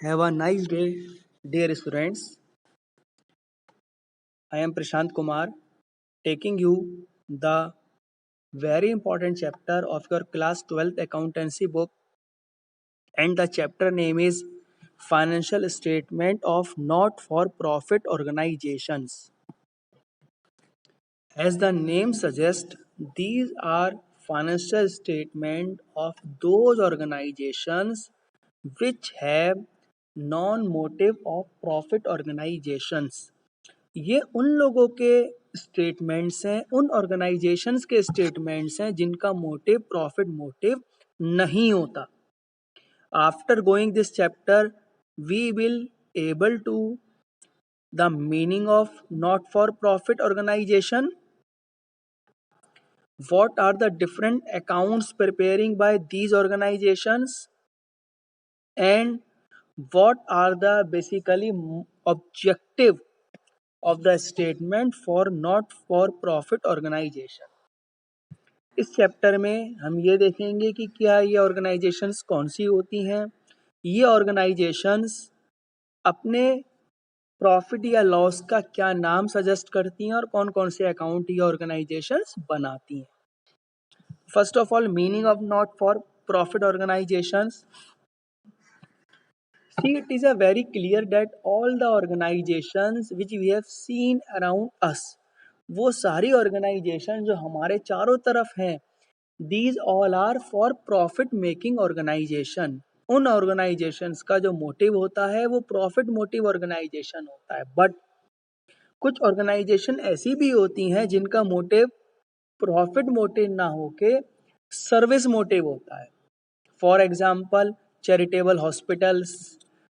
Have a nice day, dear students. I am Prashant Kumar, taking you the very important chapter of your class 12th accountancy book, and the chapter name is Financial Statement of Not for Profit Organizations. As the name suggests, these are financial statements of those organizations which have non-motive of profit organizations. ये उन लोगों के statements हैं, उन organisations के statements हैं जिनका motive profit motive नहीं होता. After going this chapter we will able to the meaning of not for profit organization, what are the different accounts preparing by these organizations, and what are the basically objective of the statement for not for profit organization. इस chapter में हम ये देखेंगे कि क्या ये organisations कौन सी होती हैं, ये ऑर्गेनाइजेशंस अपने प्रॉफिट या लॉस का क्या नाम सजेस्ट करती हैं और कौन कौन से अकाउंट ये ऑर्गेनाइजेशंस बनाती हैं. First of all, meaning of not for profit organizations. See, it is a very clear that all the organizations which we have seen around us, वो सारी ऑर्गेनाइजेशन जो हमारे चारों तरफ हैं, these all are for profit making organization. उन organisations का जो मोटिव होता है वो प्रॉफिट मोटिव ऑर्गेनाइजेशन होता है. बट कुछ ऑर्गेनाइजेशन ऐसी भी होती हैं जिनका मोटिव प्रॉफिट मोटिव ना होके सर्विस मोटिव होता है. फॉर एग्जाम्पल, चैरिटेबल हॉस्पिटल्स,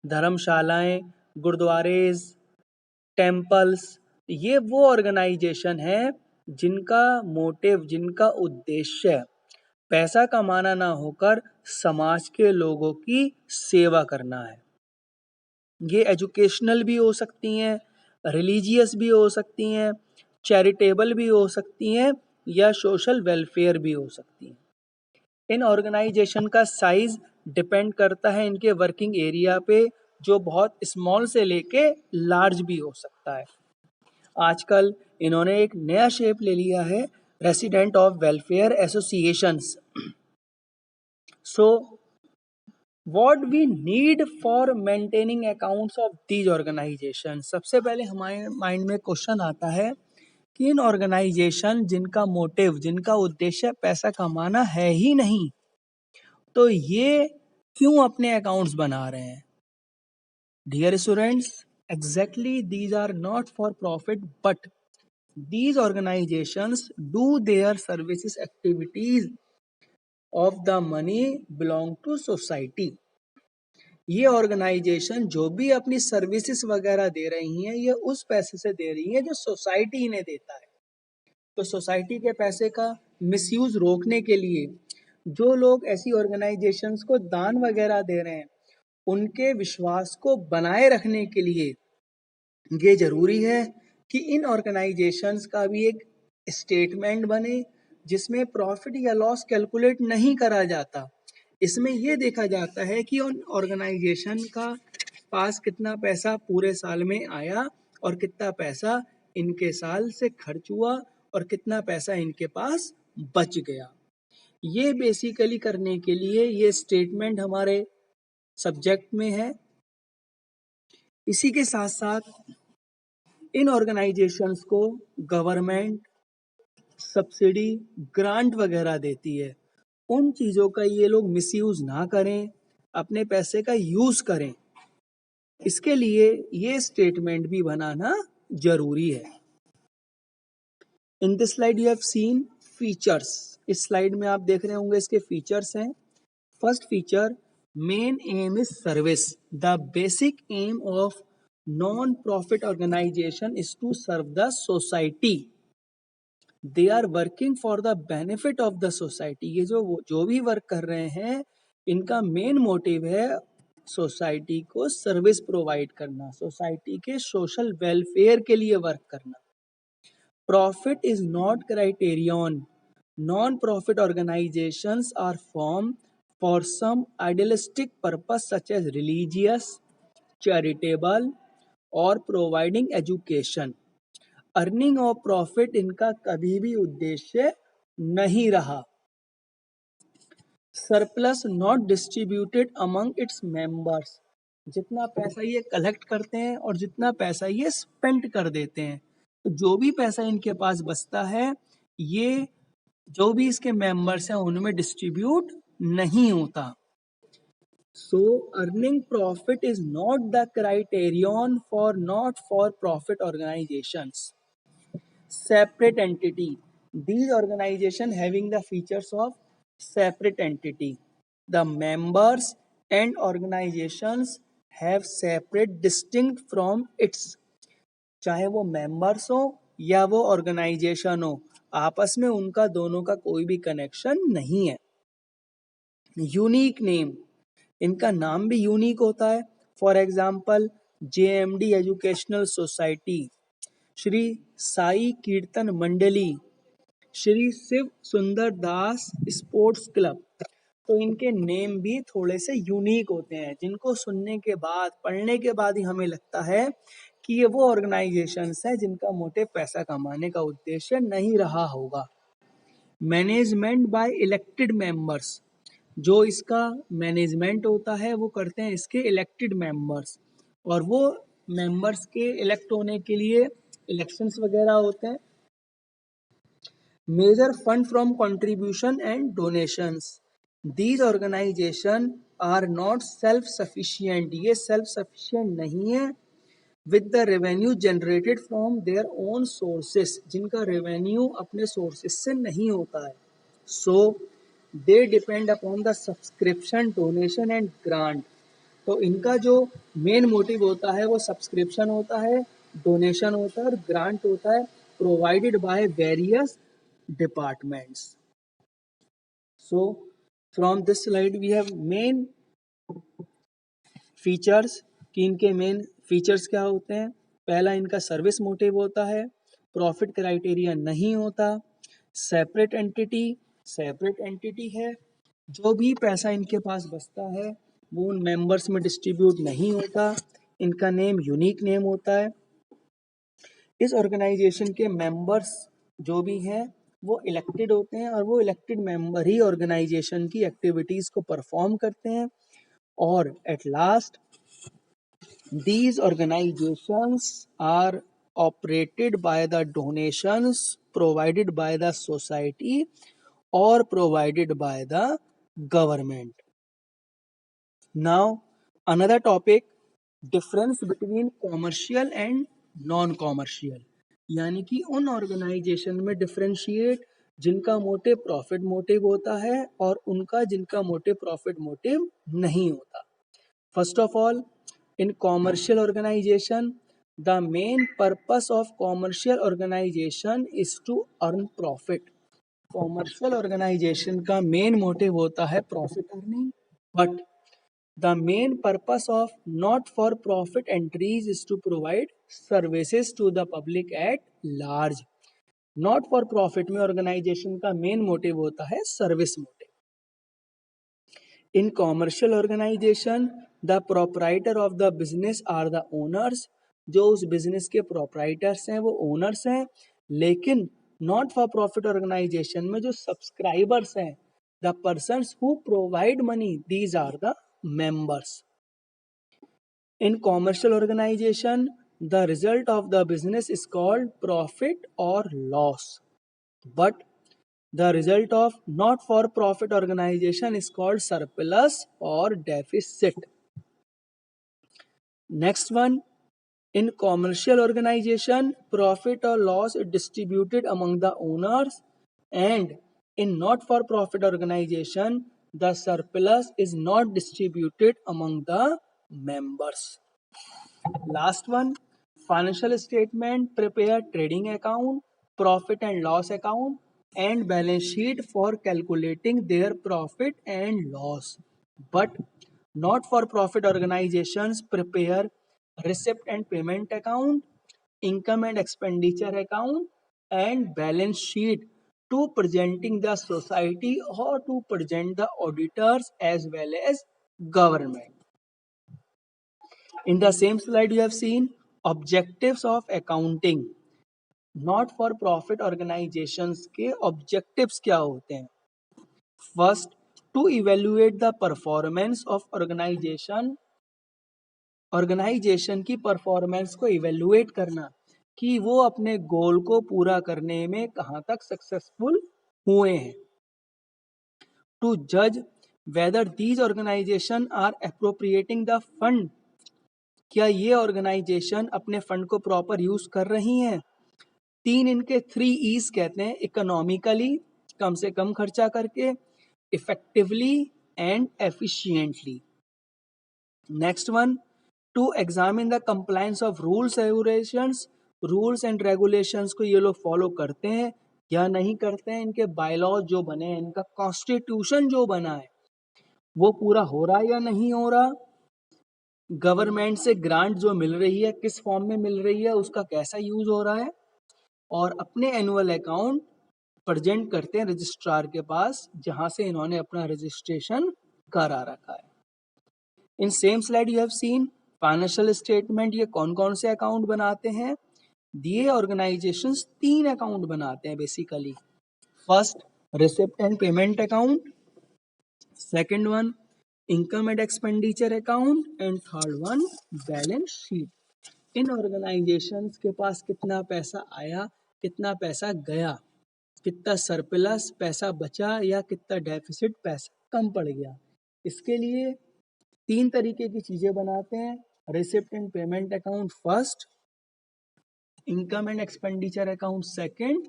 धर्मशालाएं, गुरुद्वारेज, टेम्पल्स, ये वो ऑर्गेनाइजेशन है जिनका मोटिव, जिनका उद्देश्य पैसा कमाना ना होकर समाज के लोगों की सेवा करना है. ये एजुकेशनल भी हो सकती हैं, रिलीजियस भी हो सकती हैं, चैरिटेबल भी हो सकती हैं, या सोशल वेलफेयर भी हो सकती हैं. इन ऑर्गेनाइजेशन का साइज डिपेंड करता है इनके वर्किंग एरिया पे, जो बहुत स्मॉल से लेके लार्ज भी हो सकता है. आजकल इन्होंने एक नया शेप ले लिया है, resident of welfare associations. So what we need for maintaining accounts of these organization. सबसे पहले हमारे माइंड में क्वेश्चन आता है कि इन ऑर्गेनाइजेशन जिनका मोटिव, जिनका उद्देश्य पैसा कमाना है ही नहीं, तो ये क्यों अपने अकाउंट्स बना रहे हैं. Dear students, exactly these are not for profit, but these organizations do their services activities of the money belong to society. ये ऑर्गेनाइजेशन जो भी अपनी सर्विसेज वगैरह दे रही हैं, ये उस पैसे से दे रही हैं जो सोसाइटी इन्हें देता है. तो सोसाइटी के पैसे का मिसयूज रोकने के लिए जो लोग ऐसी ऑर्गेनाइजेशंस को दान वगैरह दे रहे हैं, उनके विश्वास को बनाए रखने के लिए ये जरूरी है कि इन ऑर्गेनाइजेशंस का भी एक स्टेटमेंट बने जिसमें प्रॉफिट या लॉस कैलकुलेट नहीं करा जाता. इसमें यह देखा जाता है कि उन ऑर्गेनाइजेशन का पास कितना पैसा पूरे साल में आया और कितना पैसा इनके साल से खर्च हुआ और कितना पैसा इनके पास बच गया. ये बेसिकली करने के लिए ये स्टेटमेंट हमारे सब्जेक्ट में है. इसी के साथ साथ इन ऑर्गेनाइजेशंस को गवर्नमेंट सब्सिडी, ग्रांट वगैरह देती है. उन चीज़ों का ये लोग मिसयूज ना करें, अपने पैसे का यूज करें. इसके लिए ये स्टेटमेंट भी बनाना जरूरी है. In this slide you have seen features. इस स्लाइड में आप देख रहे होंगे इसके फीचर्स हैं. First feature, main aim is service. The basic aim of non-profit organization is to serve the society. They are working for the benefit of the society. ये जो भी वर्क कर रहे हैं, इनका मेन मोटिव है सोसाइटी को सर्विस प्रोवाइड करना, सोसाइटी के सोशल वेलफेयर के लिए वर्क करना. Profit is not criterion. Non profit organizations are form for some idealistic purpose such as religious, charitable और प्रोवाइडिंग एजुकेशन। अर्निंग और प्रॉफिट इनका कभी भी उद्देश्य नहीं रहा। Surplus not distributed among its members, जितना पैसा ये कलेक्ट करते हैं और जितना पैसा ये स्पेंड कर देते हैं, तो जो भी पैसा इनके पास बचता है ये जो भी इसके मेंबर्स हैं उनमें डिस्ट्रीब्यूट नहीं होता। So earning profit is not the criterion for not for profit organisations. Separate entity, these organization having the features of separate entity. The members and organizations have separate distinct from its, चाहे वो members हो या वो organisation हो, आपस में उनका दोनों का कोई भी कनेक्शन नहीं है। यूनिक नेम, इनका नाम भी यूनिक होता है। For example JMD educational society, Shri Sai कीर्तन मंडली, श्री शिव सुंदर दास स्पोर्ट्स क्लब। तो इनके नेम भी थोड़े से यूनिक होते हैं, जिनको सुनने के बाद पढ़ने के बाद ही हमें लगता है कि ये वो ऑर्गेनाइजेशंस हैं जिनका मोटिव पैसा कमाने का उद्देश्य नहीं रहा होगा। मैनेजमेंट बाय इलेक्टेड मेंबर्स, जो इसका मैनेजमेंट होता है वो करते हैं इसके इलेक्टेड मेंबर्स, और वो मेंबर्स के इलेक्ट होने के लिए इलेक्शंस वगैरह होते हैं। Major fund from contribution and donations, these organisation are not self sufficient, ये सेल्फ सफिशिएंट नहीं है। With the revenue generated from their own sources, जिनका रेवेन्यू अपने सोर्सेस से नहीं होता है। So they depend upon the subscription, donation and grant. तो इनका जो मेन मोटिव होता है वो सब्सक्रिप्शन होता है, डोनेशन होता है और ग्रांट होता है, provided by various departments. So from this slide we have main features, कि इनके मेन फीचर्स क्या होते हैं। पहला, इनका सर्विस मोटिव होता है, प्रॉफिट क्राइटेरिया नहीं होता, सेपरेट एंटिटी, सेपरेट एंटिटी है, जो भी पैसा इनके पास बचता है वो उन मेंबर्स में डिस्ट्रीब्यूट नहीं होता, इनका नेम यूनिक नेम होता है। इस ऑर्गेनाइजेशन के मेंबर्स जो भी हैं वो इलेक्टेड होते हैं और वो इलेक्टेड मेंबर ही ऑर्गेनाइजेशन की एक्टिविटीज को परफॉर्म करते हैं। और at last these organizations are operated by the donations provided by the society or provided by the government. Now another topic, difference between commercial and non commercial, यानी कि उन organisation में differentiate जिनका motive profit motive होता है और उनका जिनका मोटिव प्रॉफिट मोटिव नहीं होता। First of all, in commercial organization, the main purpose of commercial organization is to earn profit. Commercial organization का main motive होता है profit earning, but the main purpose of not for profit entries is to provide services to the public at large. Not for profit में organization का main motive होता है service motive. In commercial organization, the proprietor of the business are the owners. जो उस business के proprietors हैं वो owners हैं, लेकिन नॉट फॉर प्रॉफिट ऑर्गेनाइजेशन में जो सब्सक्राइबर्स हैं, the persons who provide money, these are the members. In commercial organisation the result of the business is called profit और loss, but the result of not for profit organization is called surplus or deficit. Next one, in commercial organization profit or loss is distributed among the owners, and in not for profit organization the surplus is not distributed among the members. Last one, financial statement prepare trading account, profit and loss account and balance sheet for calculating their profit and loss. But not for profit organizations prepare receipt and payment account, income and expenditure account and balance sheet to presenting the society or to present the auditors as well as government. In the same slide you have seen objectives of accounting. Not for profit organizations के objectives क्या होते हैं? First, to evaluate the performance of organization, organization की performance को evaluate करना कि वो अपने गोल को पूरा करने में कहाँ तक सक्सेसफुल हुए हैं. टू जज whether these organisation are appropriating the fund, क्या ये ऑर्गेनाइजेशन अपने फंड को प्रॉपर यूज कर रही हैं. तीन इनके 3 E's कहते हैं, इकोनॉमिकली कम से कम खर्चा करके, effectively and efficiently. Next one, to examine the compliance of rules regulations, rules and regulations को ये लोग फॉलो करते हैं या नहीं करते हैं, इनके बायलॉज जो बने हैं, इनका कॉन्स्टिट्यूशन जो बना है वो पूरा हो रहा है या नहीं हो रहा, गवर्नमेंट से ग्रांट जो मिल रही है किस फॉर्म में मिल रही है, उसका कैसा यूज हो रहा है, और अपने एनुअल अकाउंट प्रेजेंट करते हैं रजिस्ट्रार के पास जहां से इन्होंने अपना रजिस्ट्रेशन करा रखा है. In same slide you have scene financial statement. ये कौन कौन से अकाउंट बनाते हैं? दिए ऑर्गेनाइजेशंस 3 अकाउंट बनाते हैं basically. First, receipt and payment account, second one income and expenditure account, and third one balance sheet. In organisations के पास कितना पैसा आया, कितना पैसा गया, कितना सरप्लस पैसा बचा या कितना डेफिसिट पैसा कम पड़ गया, इसके लिए 3 तरीके की चीजें बनाते हैं. Receipt and payment account first, income and expenditure account second,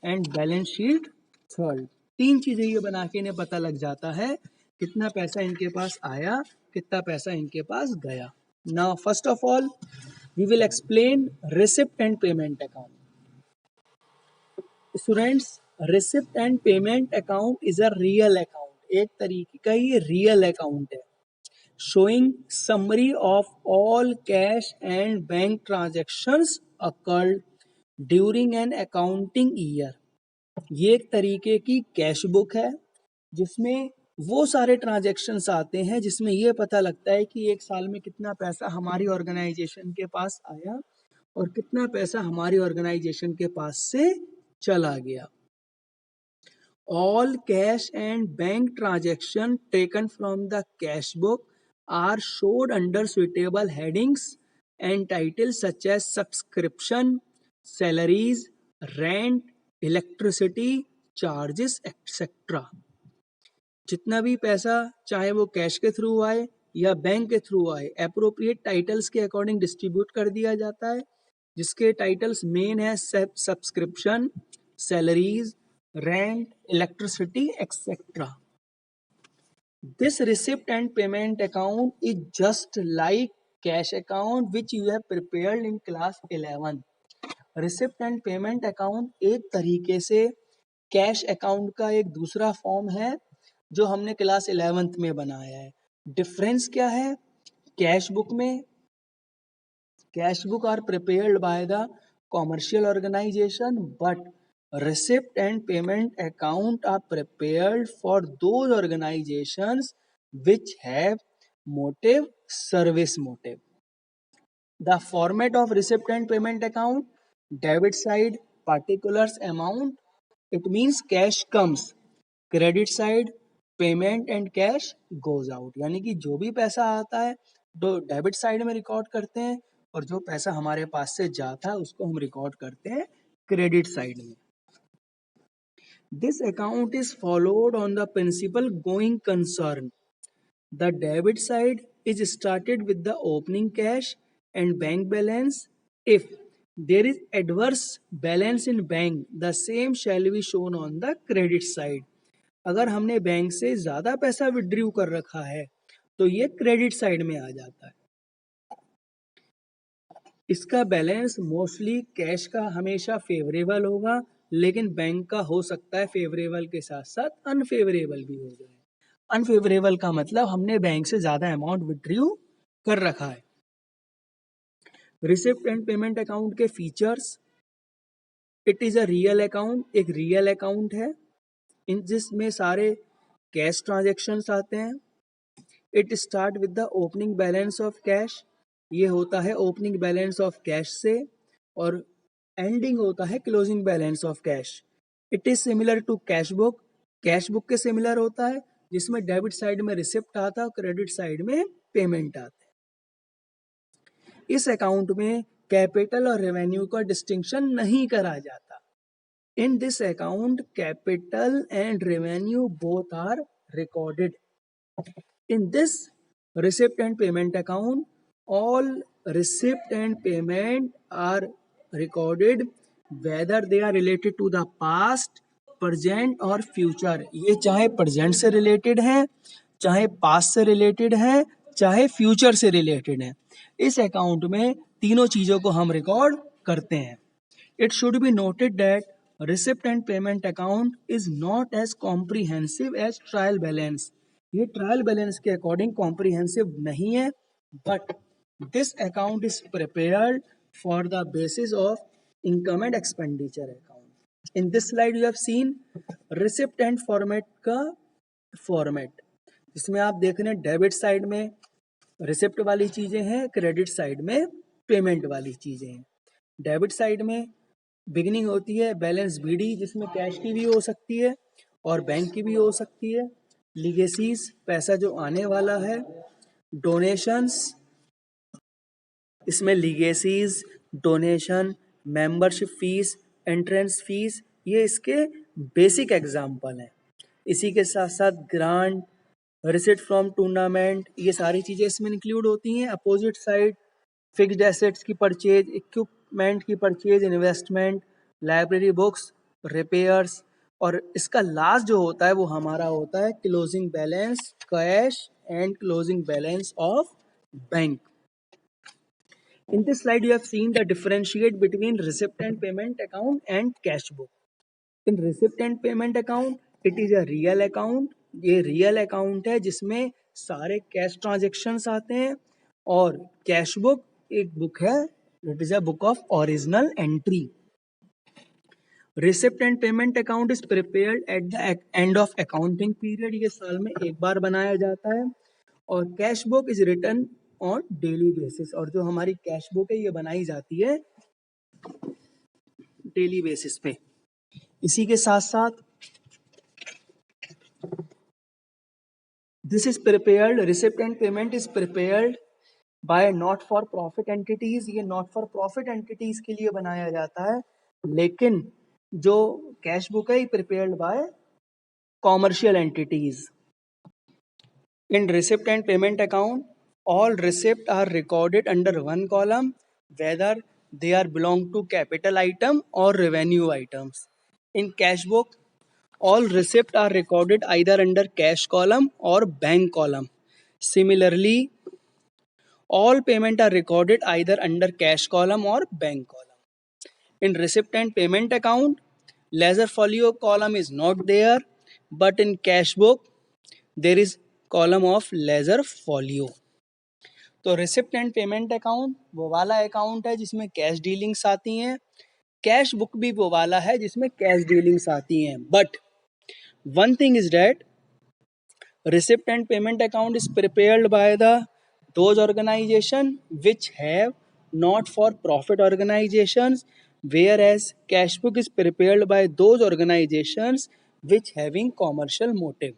and balance sheet third. 3 चीजें ये बना के इन्हें पता लग जाता है कितना पैसा इनके पास आया, कितना पैसा इनके पास गया. Now first of all we will explain receipt and payment account. Students, receipt and payment account is a real account. एक तरीके का ये real account है, showing summary of all cash and bank transactions occurred during an accounting year. ये एक तरीके की cash book है जिसमें वो सारे ट्रांजैक्शंस आते हैं जिसमें ये पता लगता है कि एक साल में कितना पैसा हमारी ऑर्गेनाइजेशन के पास आया और कितना पैसा हमारी ऑर्गेनाइजेशन के पास से चला गया. All cash and bank transaction taken from the cash book are showed under suitable headings and title such as subscription, salaries, rent, electricity charges etcetera. जितना भी पैसा चाहे वो कैश के थ्रू आए या बैंक के थ्रू आए, एप्रोप्रिएट टाइटल्स के अकॉर्डिंग डिस्ट्रीब्यूट कर दिया जाता है, जिसके टाइटल्स मेन है subscription, salaries, rent, electricity etcetera. This receipt and payment account is just like cash account which you have prepared in class 11. Receipt and payment account एक तरीके से कैश अकाउंट का एक दूसरा फॉर्म है जो हमने क्लास 11th में बनाया है. डिफरेंस क्या है? कैश बुक में, cash book are prepared by the commercial organization, but receipt and payment account are prepared for those organizations which have motive, service motive. The format of receipt and payment account: debit side particulars amount, it means cash comes, credit side payment and cash goes out, यानी कि जो भी पैसा आता है तो debit side में record करते हैं और जो पैसा हमारे पास से जाता है उसको हम रिकॉर्ड करते हैं क्रेडिट साइड में. This account is followed on the principle going concern. The debit side is started with the opening cash and bank balance. If there is adverse balance in bank, the same shall be shown on the credit side. अगर हमने bank से ज्यादा पैसा withdraw कर रखा है तो ये क्रेडिट साइड में आ जाता है. इसका बैलेंस मोस्टली कैश का हमेशा फेवरेबल होगा, लेकिन बैंक का हो सकता है फेवरेबल के साथ साथ अनफेवरेबल भी हो जाए. अनफेवरेबल का मतलब हमने बैंक से ज्यादा अमाउंट विड्रॉ कर रखा है. रिसिप्ट एंड पेमेंट अकाउंट के features: it is a real account, एक रियल अकाउंट है इन जिसमें सारे कैश ट्रांजैक्शंस आते हैं. It start with the opening balance of cash, ये होता है ओपनिंग बैलेंस ऑफ कैश से और एंडिंग होता है closing balance of cash. It is similar to cash book के सिमिलर होता है, जिसमें डेबिट साइड में रिसिप्ट आता है और क्रेडिट साइड में पेमेंट आता है। इस अकाउंट में कैपिटल और रेवेन्यू का डिस्टिंक्शन नहीं करा जाता। In this account capital and revenue both are recorded. In this receipt and payment account, all receipt and payment are recorded whether they are related to the past, present और future। ये चाहे present से related है, चाहे past से related है, चाहे future से related है। इस account में तीनों चीज़ों को हम record करते हैं। It should be noted that receipt and payment account is not as comprehensive as trial balance। ये ट्रायल बैलेंस के अकॉर्डिंग कॉम्प्रिहेंसिव नहीं है, but this account is prepared for the basis of income and expenditure account. In this slide you have scene receipt and format का format, जिसमें आप देख रहे हैं डेबिट साइड में रिसिप्ट वाली चीजें हैं, क्रेडिट साइड में पेमेंट वाली चीजें हैं। डेबिट साइड में बिगिनिंग होती है बैलेंस बीडी, जिसमें कैश की भी हो सकती है और बैंक की भी हो सकती है। लीगेसीज, पैसा जो आने वाला है। डोनेशंस, इसमें legacies, donation, membership fees, entrance fees, ये इसके बेसिक एग्जाम्पल हैं। इसी के साथ साथ ग्रांट, रिसिट फ्रॉम टूर्नामेंट, ये सारी चीज़ें इसमें इंक्लूड होती हैं। अपोजिट साइड फिक्स्ड एसेट्स की परचेज, इक्विपमेंट की purchase, investment, library books, repairs, और इसका लास्ट जो होता है वो हमारा होता है closing balance cash and closing balance of bank. In this slide you have seen the differentiate between receipt and payment account and cash book. In receipt and payment account it is a real account। ये real account है जिसमें सारे cash transactions आते हैं, और cash book एक book है, it is a book of original entry. Receipt and payment account is prepared at the end of accounting period, ये साल में एक बार बनाया जाता है। और cash book is written on daily basis, और जो हमारी कैश बुक है ये बनाई जाती है डेली बेसिस पे। इसी के साथ साथ this is prepared, receipt and payment is prepared bye not for profit entities. ये नॉट फॉर प्रॉफिट एंटिटीज के लिए बनाया जाता है, लेकिन जो कैश बुक है prepared by commercial entities. In receipt and payment account all receipts are recorded under one column whether they are belong to capital item or revenue items. In cash book all receipts are recorded either under cash column or bank column. Similarly all payment are recorded either under cash column or bank column. In receipt and payment account ledger folio column is not there, but in cash book there is column of ledger folio। तो receipt and payment account वो वाला account है जिसमें cash dealings आती हैं, cash book भी वो वाला है जिसमें कैश डीलिंग्स आती हैं। But one thing is that receipt and payment account is prepared by the those organisation which have not for profit organisations, whereas cash book is prepared by those organizations which having commercial motive.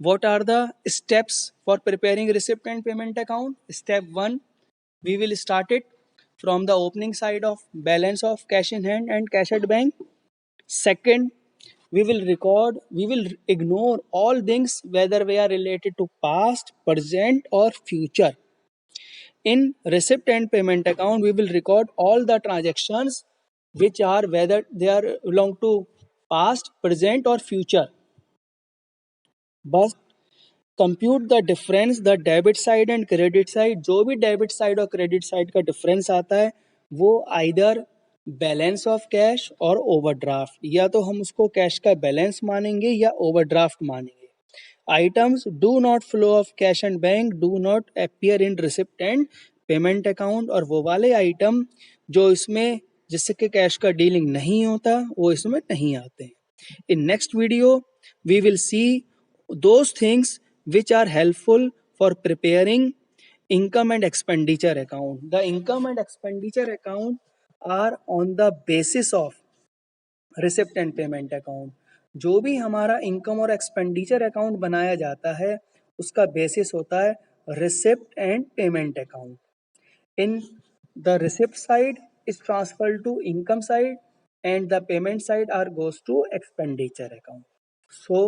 What are the steps for preparing receipt and payment account? Step 1, we will start it from the opening side of balance of cash in hand and cash at bank. Second, we will ignore all things whether they are related to past, present or future. In receipt and payment account, we will record all the transactions which are whether they are belong to past, present or future. बस compute the difference the debit side and credit side. जो भी debit side और credit side का difference आता है वो either balance of cash और overdraft, या तो हम उसको कैश का बैलेंस मानेंगे या ओवरड्राफ्ट मानेंगे। Items do not flow of cash and bank do not appear in receipt and payment account, और वो वाले आइटम जो इसमें जिससे कैश का डीलिंग नहीं होता वो इसमें नहीं आते हैं। In next video we will see those things which are helpful for preparing income and expenditure account. The income and expenditure account are on the basis of receipt and payment account. जो भी हमारा income और expenditure account बनाया जाता है उसका basis होता है receipt and payment account. In the receipt side is transfer to income side and the payment side are goes to expenditure account. So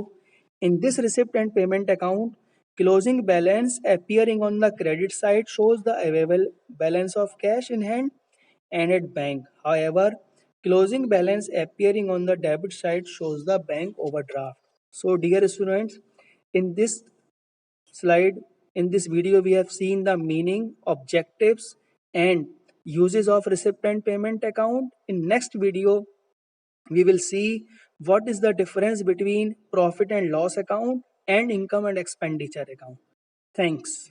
in this receipt and payment account, closing balance appearing on the credit side shows the available balance of cash in hand and at bank. However, closing balance appearing on the debit side shows the bank overdraft. So dear students, in this slide, in this video, we have seen the meaning, objectives, and uses of receipt and payment account. In next video, we will see what is the difference between profit and loss account and income and expenditure account. Thanks.